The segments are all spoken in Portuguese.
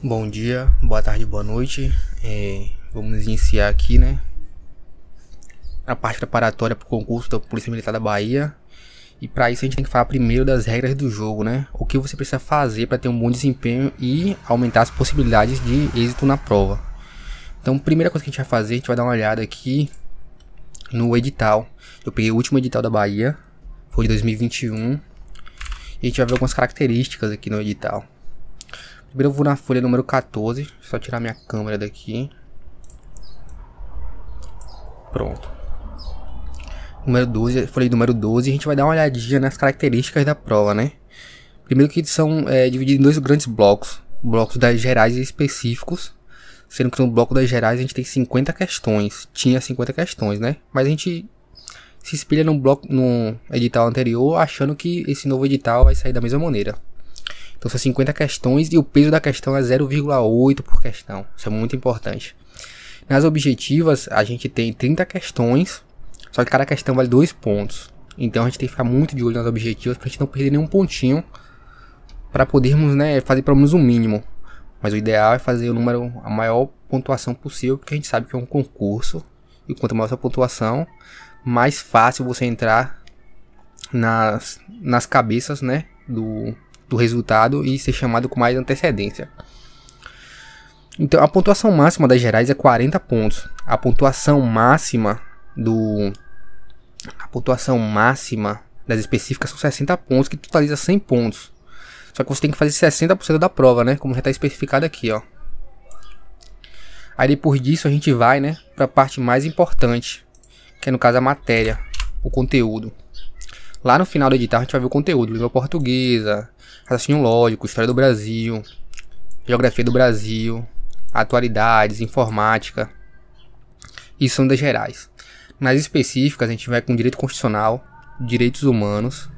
Bom dia, boa tarde, boa noite. Vamos iniciar aqui, né, a parte preparatória para o concurso da Polícia Militar da Bahia. E para isso a gente tem que falar primeiro das regras do jogo, né? O que você precisa fazer para ter um bom desempenho e aumentar as possibilidades de êxito na prova. Então, a primeira coisa que a gente vai fazer, a gente vai dar uma olhada aqui no edital. Eu peguei o último edital da Bahia, foi de 2021. E a gente vai ver algumas características aqui no edital. Primeiro eu vou na folha número 14, só tirar minha câmera daqui. Pronto. Número 12, folha número 12, a gente vai dar uma olhadinha nas características da prova, né? Primeiro que eles são divididos em dois grandes blocos. Blocos das gerais e específicos. Sendo que no bloco das gerais a gente tem 50 questões. Tinha 50 questões, né? Mas a gente se espelha no edital anterior, achando que esse novo edital vai sair da mesma maneira. Então são 50 questões e o peso da questão é 0,8 por questão. Isso é muito importante. Nas objetivas a gente tem 30 questões, só que cada questão vale 2 pontos. Então a gente tem que ficar muito de olho nas objetivas pra gente não perder nenhum pontinho, para podermos, né, fazer pelo menos o mínimo. Mas o ideal é fazer a maior pontuação possível, porque a gente sabe que é um concurso. E quanto maior a pontuação, mais fácil você entrar nas cabeças, né, do resultado e ser chamado com mais antecedência. Então a pontuação máxima das gerais é 40 pontos. A pontuação máxima das específicas são 60 pontos, que totaliza 100 pontos. Só que você tem que fazer 60% da prova, né, como já está especificado aqui, ó. Aí depois disso a gente vai, né, para a parte mais importante, que é no caso a matéria, o conteúdo. Lá no final do edital a gente vai ver o conteúdo: língua portuguesa, raciocínio lógico, história do Brasil, geografia do Brasil, atualidades, informática. Isso são das gerais. Nas específicas a gente vai com direito constitucional, direitos humanos,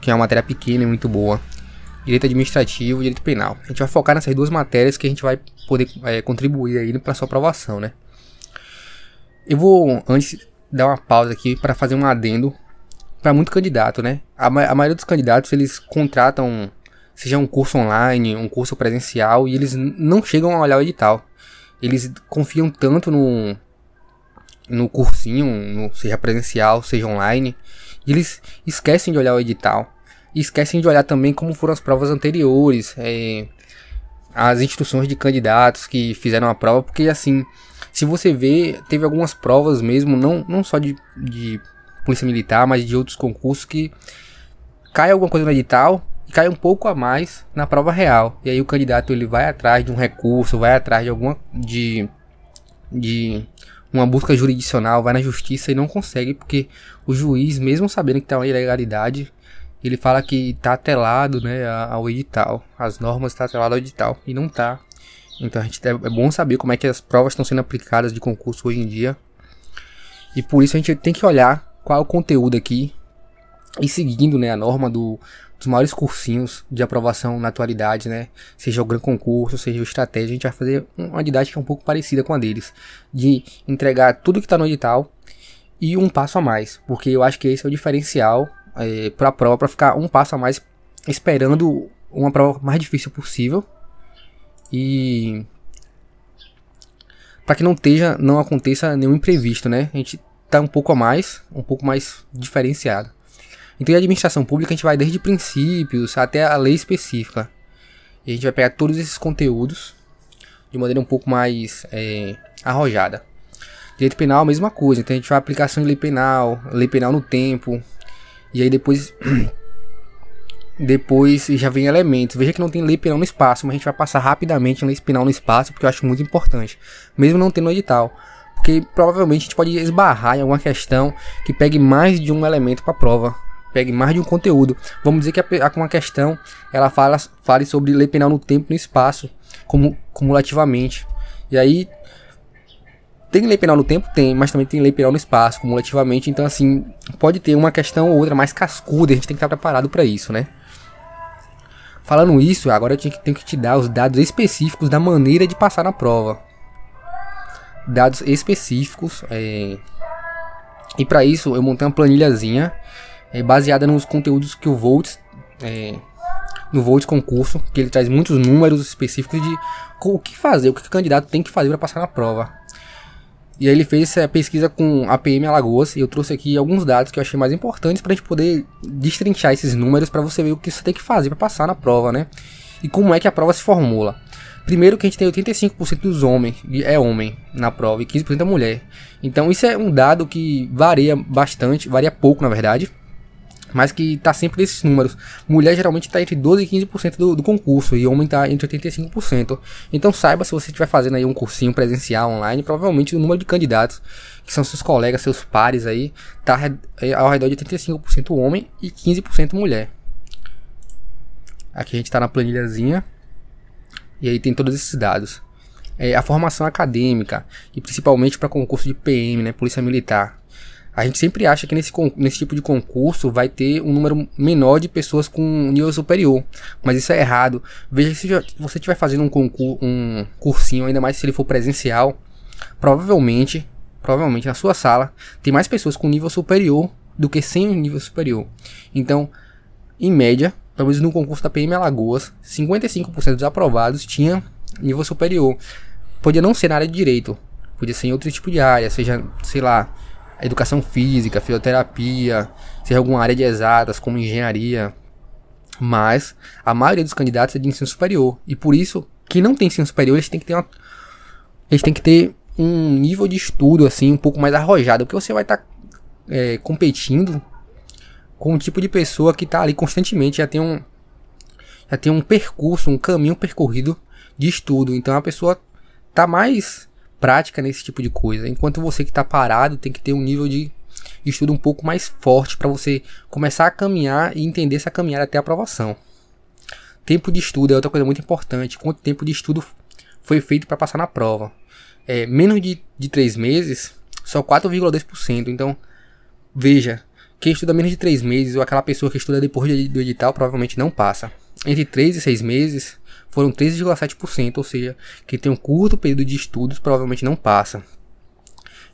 que é uma matéria pequena e muito boa, direito administrativo e direito penal. A gente vai focar nessas duas matérias que a gente vai poder contribuir aí para sua aprovação, né? Eu vou antes dar uma pausa aqui para fazer um adendo para muito candidato, né? A maioria dos candidatos, eles contratam, seja um curso online, um curso presencial, e eles não chegam a olhar o edital. Eles confiam tanto no cursinho, seja presencial, seja online, e eles esquecem de olhar o edital. E esquecem de olhar também como foram as provas anteriores, as instruções de candidatos que fizeram a prova, porque assim, se você vê, teve algumas provas mesmo, não só de Polícia Militar, mas de outros concursos, que cai alguma coisa no edital e cai um pouco a mais na prova real. E aí o candidato, ele vai atrás de um recurso, vai atrás de uma busca jurisdicional, vai na justiça e não consegue, porque o juiz, mesmo sabendo que está uma ilegalidade, ele fala que está atrelado, né, ao edital, as normas estão atreladas ao edital, e não está. Então é bom saber como é que as provas estão sendo aplicadas de concurso hoje em dia. E por isso a gente tem que olhar qual é o conteúdo aqui, e seguindo, né, a norma dos maiores cursinhos de aprovação na atualidade, né, seja o Gran Concurso, seja o Estratégia, a gente vai fazer uma didática um pouco parecida com a deles, de entregar tudo que está no edital e um passo a mais, porque eu acho que esse é o diferencial para a prova, para ficar um passo a mais esperando uma prova mais difícil possível, e para que não aconteça nenhum imprevisto, né? A gente tá um pouco mais diferenciado. Então, em administração pública, a gente vai desde princípios até a lei específica. E a gente vai pegar todos esses conteúdos de maneira um pouco mais arrojada. Direito penal, a mesma coisa. Então, a gente vai aplicação de lei penal no tempo. E aí depois já vem elementos. Veja que não tem lei penal no espaço, mas a gente vai passar rapidamente em lei penal no espaço, porque eu acho muito importante, mesmo não tendo no edital. Porque provavelmente a gente pode esbarrar em alguma questão que pegue mais de um elemento para a prova, pegue mais de um conteúdo. Vamos dizer que uma questão ela fale sobre lei penal no tempo e no espaço, cumulativamente. E aí, tem lei penal no tempo? Tem, mas também tem lei penal no espaço, cumulativamente. Então, assim, pode ter uma questão ou outra mais cascuda, a gente tem que estar preparado para isso, né? Falando isso, agora eu tenho que te dar os dados específicos da maneira de passar na prova. Dados específicos. E para isso, eu montei uma planilhazinha baseada nos conteúdos que eu vou no Volts Concurso, que ele traz muitos números específicos de o que fazer, o que o candidato tem que fazer para passar na prova. E aí ele fez essa pesquisa com a PM Alagoas, e eu trouxe aqui alguns dados que eu achei mais importantes pra gente poder destrinchar esses números para você ver o que você tem que fazer para passar na prova, né? E como é que a prova se formula. Primeiro que a gente tem 85% dos homens, é homem na prova, e 15% é mulher. Então isso é um dado que varia bastante, varia pouco na verdade, mas que está sempre nesses números. Mulher geralmente está entre 12% e 15% do concurso, e homem está entre 85%. Então saiba, se você estiver fazendo aí um cursinho presencial online, provavelmente o número de candidatos, que são seus colegas, seus pares aí, está ao redor de 85% homem e 15% mulher. Aqui a gente está na planilhazinha, e aí tem todos esses dados. A formação acadêmica, e principalmente para concurso de PM, né, Polícia Militar. A gente sempre acha que nesse tipo de concurso vai ter um número menor de pessoas com nível superior, mas isso é errado. Veja, se você estiver fazendo um cursinho, ainda mais se ele for presencial, provavelmente na sua sala tem mais pessoas com nível superior do que sem nível superior. Então, em média, pelo menos no concurso da PM Alagoas, 55% dos aprovados tinham nível superior. Podia não ser na área de direito, podia ser em outro tipo de área, seja, sei lá, educação física, fisioterapia, seja alguma área de exatas, como engenharia. Mas a maioria dos candidatos é de ensino superior. E por isso, quem não tem ensino superior, eles têm que ter um nível de estudo assim um pouco mais arrojado, porque você vai estar competindo com um tipo de pessoa que está ali constantemente, já tem um percurso, um caminho percorrido de estudo. Então a pessoa está mais prática nesse tipo de coisa, enquanto você que está parado tem que ter um nível de estudo um pouco mais forte para você começar a caminhar e entender essa caminhada até a aprovação. Tempo de estudo é outra coisa muito importante. Quanto tempo de estudo foi feito para passar na prova? Menos de 3 meses, só 4,2%. Então, veja, quem estuda menos de 3 meses ou aquela pessoa que estuda depois do edital provavelmente não passa. Entre 3 e 6 meses foram 13,7%, ou seja, quem tem um curto período de estudos provavelmente não passa.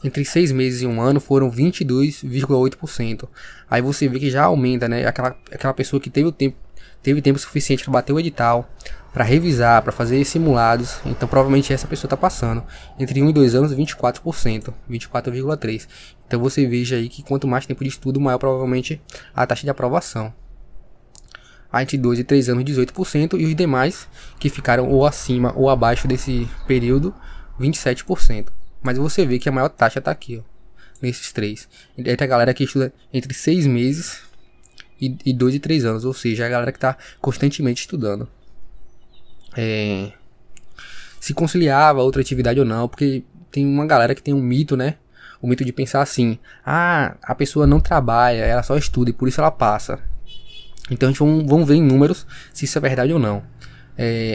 Entre 6 meses e 1 ano foram 22,8%. Aí você vê que já aumenta, né? Aquela pessoa que teve tempo suficiente para bater o edital, para revisar, para fazer simulados. Então provavelmente essa pessoa está passando. Entre 1 e 2 anos, 24%, 24,3%. Então você veja aí que quanto mais tempo de estudo, maior provavelmente a taxa de aprovação. Entre 2 e 3 anos, 18%, e os demais que ficaram ou acima ou abaixo desse período, 27%. Mas você vê que a maior taxa está aqui, ó, nesses três. Entre a galera que estuda entre 6 meses e 2 e 3 anos, ou seja, a galera que está constantemente estudando. Se conciliava outra atividade ou não, porque tem uma galera que tem um mito, né? O mito de pensar assim: ah, a pessoa não trabalha, ela só estuda e por isso ela passa. Então a gente vamos ver em números se isso é verdade ou não.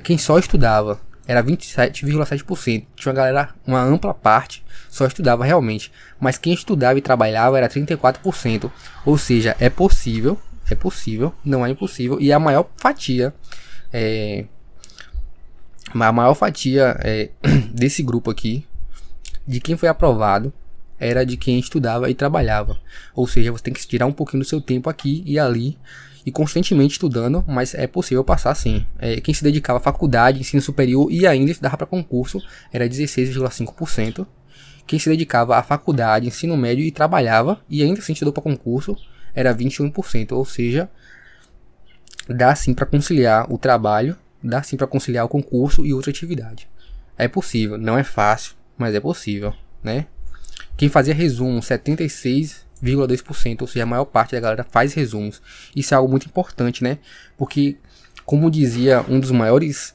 Quem só estudava era 27,7%. Tinha uma galera, uma ampla parte, só estudava realmente. Mas quem estudava e trabalhava era 34%. Ou seja, é possível, não é impossível. E a maior fatia, desse grupo aqui, de quem foi aprovado, era de quem estudava e trabalhava. Ou seja, você tem que tirar um pouquinho do seu tempo aqui e ali, e constantemente estudando, mas é possível passar sim. Quem se dedicava à faculdade, ensino superior e ainda estudava para concurso era 16,5%. Quem se dedicava à faculdade, ensino médio e trabalhava e ainda assim estudou para concurso era 21%. Ou seja, dá sim para conciliar o trabalho, dá sim para conciliar o concurso e outra atividade. É possível, não é fácil, mas é possível, né? Quem fazia resumo, 76,2%, ou seja, a maior parte da galera faz resumos. Isso é algo muito importante, né? Porque, como dizia um dos maiores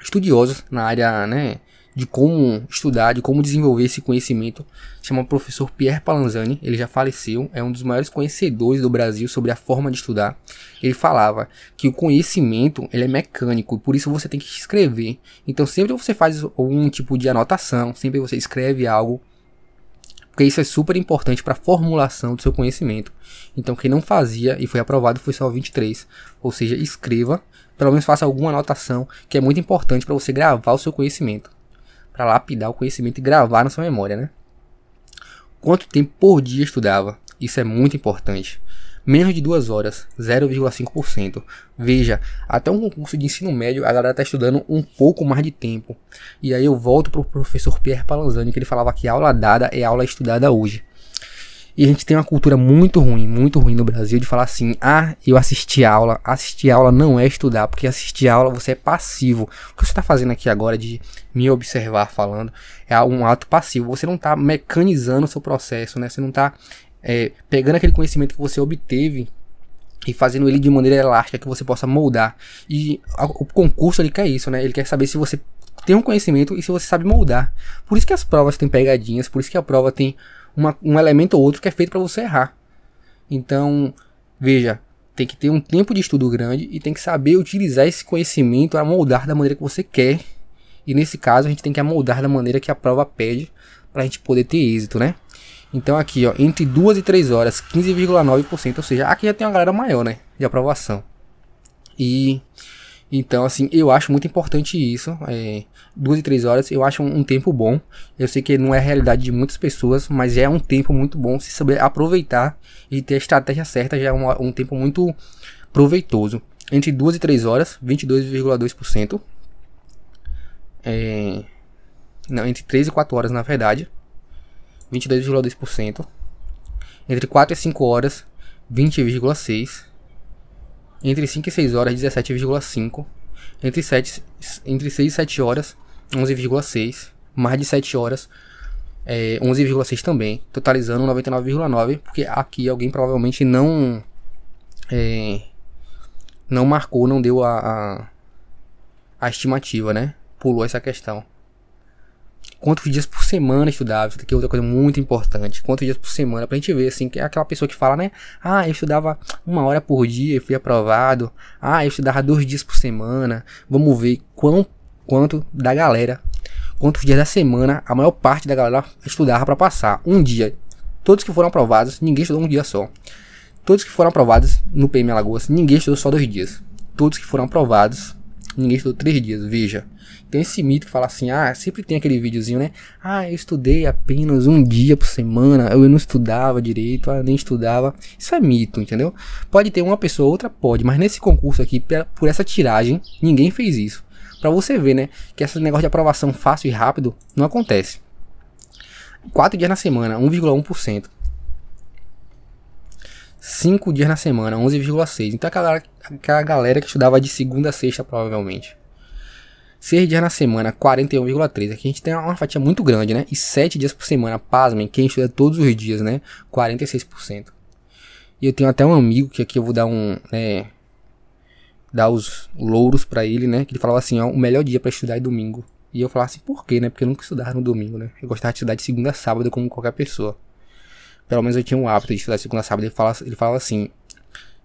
estudiosos na área, né, de como estudar, de como desenvolver esse conhecimento, se chama o professor Pierre Palanzani. Ele já faleceu, é um dos maiores conhecedores do Brasil sobre a forma de estudar. Ele falava que o conhecimento ele é mecânico, por isso você tem que escrever. Então sempre você faz algum tipo de anotação, sempre você escreve algo, porque isso é super importante para a formulação do seu conhecimento. Então quem não fazia e foi aprovado foi só 23%. Ou seja, escreva, pelo menos faça alguma anotação, que é muito importante para você gravar o seu conhecimento, para lapidar o conhecimento e gravar na sua memória, né? Quanto tempo por dia estudava? Isso é muito importante. Menos de 2 horas, 0,5%. Veja, até um concurso de ensino médio, a galera tá estudando um pouco mais de tempo. E aí eu volto pro professor Pierre Palanzani, que ele falava que aula dada é aula estudada hoje. E a gente tem uma cultura muito ruim no Brasil de falar assim, ah, eu assisti aula. Assistir aula não é estudar, porque assistir aula você é passivo. O que você está fazendo aqui agora de me observar falando é um ato passivo. Você não está mecanizando o seu processo, né? Você não está pegando aquele conhecimento que você obteve e fazendo ele de maneira elástica, que você possa moldar. E o concurso ele quer isso, né? Ele quer saber se você tem um conhecimento e se você sabe moldar. Por isso que as provas têm pegadinhas, por isso que a prova tem um elemento ou outro que é feito para você errar. Então, veja, tem que ter um tempo de estudo grande e tem que saber utilizar esse conhecimento a moldar da maneira que você quer. E nesse caso, a gente tem que moldar da maneira que a prova pede para a gente poder ter êxito, né? Então aqui, ó, entre 2 e 3 horas, 15,9%, ou seja, aqui já tem uma galera maior, né, de aprovação. E então, assim, eu acho muito importante isso. 2 e 3 horas eu acho um tempo bom. Eu sei que não é a realidade de muitas pessoas, mas é um tempo muito bom. Se saber aproveitar e ter a estratégia certa, já é um tempo muito proveitoso. Entre 2 e 3 horas, 22,2%. Não, entre 3 e 4 horas, na verdade, 22,2%. Entre 4 e 5 horas, 20,6%. Entre 5 e 6 horas, 17,5%. Entre 6 e 7 horas, 11,6%. Mais de 7 horas, 11,6% também. Totalizando 99,9%. Porque aqui alguém provavelmente não marcou, não deu a estimativa, né? Pulou essa questão. Quantos dias por semana estudava? Isso aqui é outra coisa muito importante. Quantos dias por semana? Pra gente ver, assim, que é aquela pessoa que fala, né? Ah, eu estudava 1 hora por dia e fui aprovado. Ah, eu estudava 2 dias por semana. Vamos ver quanto da galera, quantos dias da semana a maior parte da galera estudava pra passar. Um dia. Todos que foram aprovados, ninguém estudou um dia só. Todos que foram aprovados no PM Alagoas, ninguém estudou só 2 dias. Todos que foram aprovados, ninguém estudou 3 dias. Veja. Tem esse mito que fala assim, sempre tem aquele videozinho, né? Eu estudei apenas 1 dia por semana, eu não estudava direito, eu nem estudava. Isso é mito, entendeu? Pode ter uma pessoa, outra pode, mas nesse concurso aqui, por essa tiragem, ninguém fez isso. Pra você ver, né? Que esse negócio de aprovação fácil e rápido não acontece. 4 dias na semana, 1,1%. 5 dias na semana, 11,6%. Então aquela galera que estudava de segunda a sexta, provavelmente. 6 dias na semana, 41,3%. Aqui a gente tem uma fatia muito grande, né? E 7 dias por semana, pasmem, quem estuda todos os dias, né? 46%. E eu tenho até um amigo que aqui eu vou dar dar os louros pra ele, né? Que ele falava assim, ó, o melhor dia pra estudar é domingo. E eu falava assim, por quê, né? Porque eu nunca estudava no domingo, né? Eu gostava de estudar de segunda a sábado como qualquer pessoa. Pelo menos eu tinha um hábito de estudar de segunda a sábado. Ele falava assim,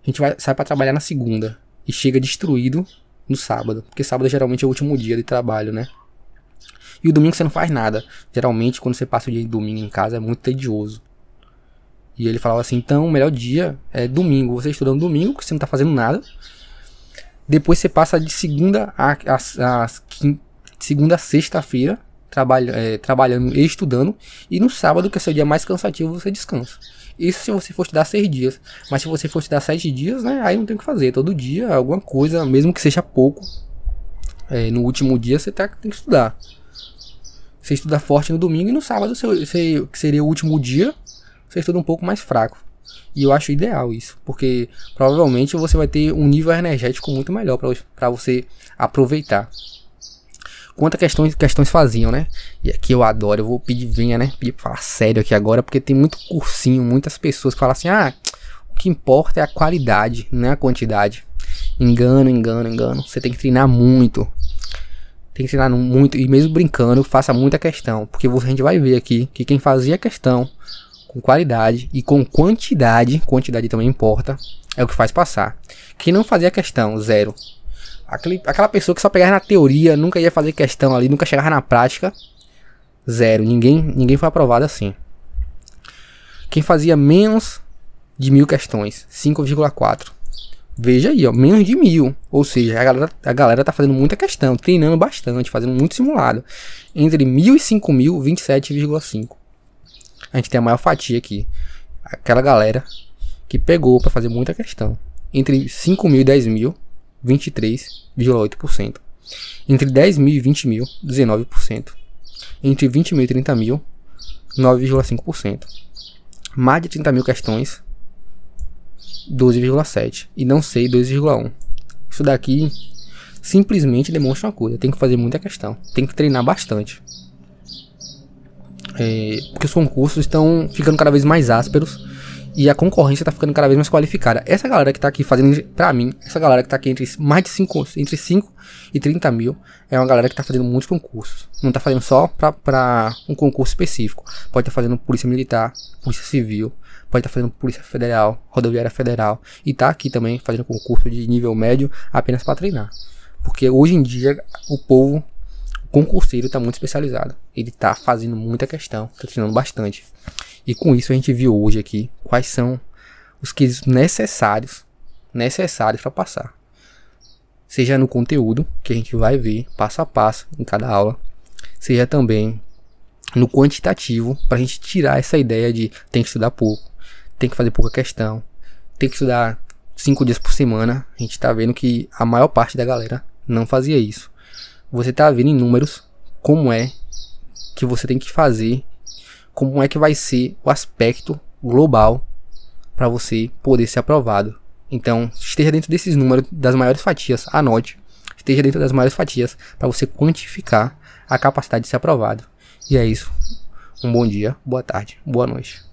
a gente sai pra trabalhar na segunda e chega destruído no sábado, porque sábado geralmente é o último dia de trabalho, né? E o domingo você não faz nada. Geralmente quando você passa o dia de domingo em casa é muito tedioso. E ele falava assim, então o melhor dia é domingo. Você estuda no domingo, porque você não tá fazendo nada. Depois você passa de segunda segunda a sexta-feira trabalhando e estudando. E no sábado, que é seu dia mais cansativo, você descansa. Isso se você for estudar 6 dias. Mas se você for estudar 7 dias, né? Aí não tem o que fazer. Todo dia, alguma coisa, mesmo que seja pouco. No último dia você tem que estudar. Você estuda forte no domingo e no sábado, que seria o último dia, você estuda um pouco mais fraco. E eu acho ideal isso. Porque provavelmente você vai ter um nível energético muito melhor para você aproveitar. Quantas questões faziam, né? E aqui eu adoro, eu vou pedir, pedir pra falar sério aqui agora, porque tem muito cursinho, muitas pessoas que falam assim, o que importa é a qualidade, não é a quantidade. Engano. Você tem que treinar muito. Tem que treinar muito, e mesmo brincando, faça muita questão. Porque a gente vai ver aqui que quem fazia questão com qualidade e com quantidade também importa, é o que faz passar. Quem não fazia questão, 0. Aquela pessoa que só pegava na teoria, nunca ia fazer questão ali, nunca chegava na prática, 0. Ninguém foi aprovado assim. Quem fazia menos de 1000 questões, 5,4. Veja aí, ó, menos de 1000. Ou seja, a galera tá fazendo muita questão, treinando bastante, fazendo muito simulado. Entre 1000 e 5000, 27,5. A gente tem a maior fatia aqui. Aquela galera que pegou para fazer muita questão. Entre 5.000 e 10.000, 23,8%. Entre 10.000 e 20.000, 19%. Entre 20.000 e 30.000, 9,5%. Mais de 30.000 questões, 12,7%. E não sei, 2,1%. Isso daqui simplesmente demonstra uma coisa: tem que fazer muita questão, tem que treinar bastante. Porque os concursos estão ficando cada vez mais ásperos e a concorrência está ficando cada vez mais qualificada. Essa galera que está aqui fazendo, pra mim, essa galera que está aqui entre 5 e 30 mil, é uma galera que está fazendo muitos concursos. Não está fazendo só para um concurso específico. Pode estar fazendo polícia militar, polícia civil, pode estar fazendo polícia federal, rodoviária federal, e tá aqui também fazendo concurso de nível médio apenas para treinar. Porque hoje em dia o concurseiro está muito especializado. Ele está fazendo muita questão, está treinando bastante. E com isso a gente viu hoje aqui quais são os quesitos necessários para passar. Seja no conteúdo, que a gente vai ver passo a passo em cada aula, seja também no quantitativo, para a gente tirar essa ideia de tem que estudar pouco, tem que fazer pouca questão, tem que estudar 5 dias por semana. A gente está vendo que a maior parte da galera não fazia isso. Você está vendo em números como é que você tem que fazer, como é que vai ser o aspecto global para você poder ser aprovado. Então, esteja dentro desses números, das maiores fatias, anote, esteja dentro das maiores fatias para você quantificar a capacidade de ser aprovado. E é isso. Um bom dia, boa tarde, boa noite.